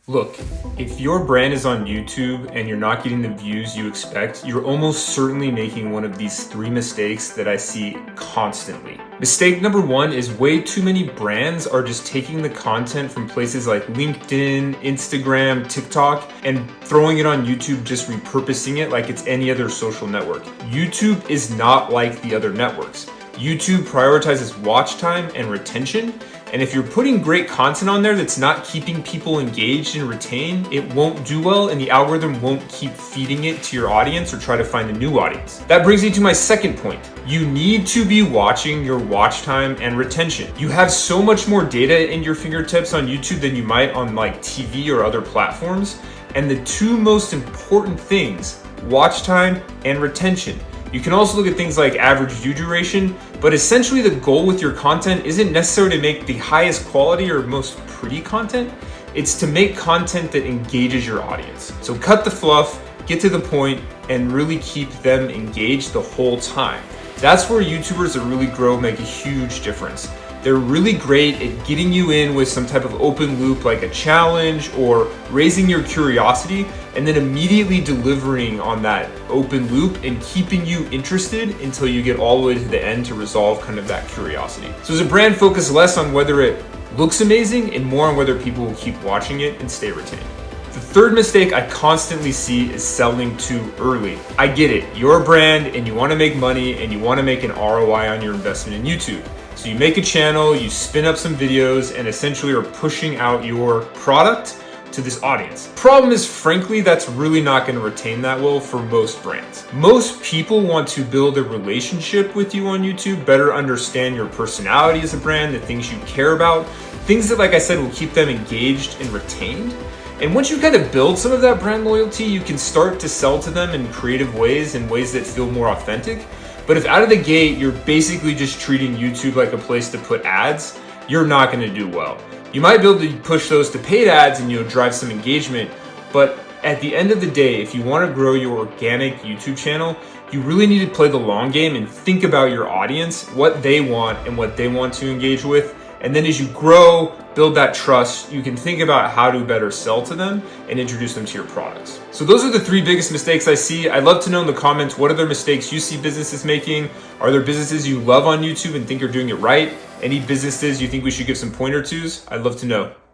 Look, if your brand is on YouTube and you're not getting the views you expect, you're almost certainly making one of these three mistakes that I see constantly. Mistake number one is way too many brands are just taking the content from places like LinkedIn, Instagram, TikTok, and throwing it on YouTube, just repurposing it like it's any other social network. YouTube is not like the other networks. YouTube prioritizes watch time and retention. And if you're putting great content on there that's not keeping people engaged and retained, it won't do well and the algorithm won't keep feeding it to your audience or try to find a new audience. That brings me to my second point. You need to be watching your watch time and retention. You have so much more data in your fingertips on YouTube than you might on like TV or other platforms. And the two most important things, watch time and retention. You can also look at things like average view duration, but essentially the goal with your content isn't necessarily to make the highest quality or most pretty content. It's to make content that engages your audience. So cut the fluff, get to the point, and really keep them engaged the whole time. That's where YouTubers that really grow make a huge difference. They're really great at getting you in with some type of open loop like a challenge or raising your curiosity and then immediately delivering on that open loop and keeping you interested until you get all the way to the end to resolve kind of that curiosity. So as a brand, focus less on whether it looks amazing and more on whether people will keep watching it and stay retained. The third mistake I constantly see is selling too early. I get it, you're a brand and you want to make money and you want to make an ROI on your investment in YouTube. So you make a channel, you spin up some videos, and essentially are pushing out your product to this audience. Problem is, frankly, that's really not going to retain that well for most brands. Most people want to build a relationship with you on YouTube, better understand your personality as a brand, the things you care about, things that, like I said, will keep them engaged and retained. And once you kind of build some of that brand loyalty, you can start to sell to them in creative ways, in ways that feel more authentic. But if out of the gate, you're basically just treating YouTube like a place to put ads, you're not going to do well. You might be able to push those to paid ads and drive some engagement. But at the end of the day, if you want to grow your organic YouTube channel, you really need to play the long game and think about your audience, what they want and what they want to engage with. And then as you grow, build that trust, you can think about how to better sell to them and introduce them to your products. So those are the three biggest mistakes I see. I'd love to know in the comments, what other mistakes you see businesses making? Are there businesses you love on YouTube and think you're doing it right? Any businesses you think we should give some pointer tos? I'd love to know.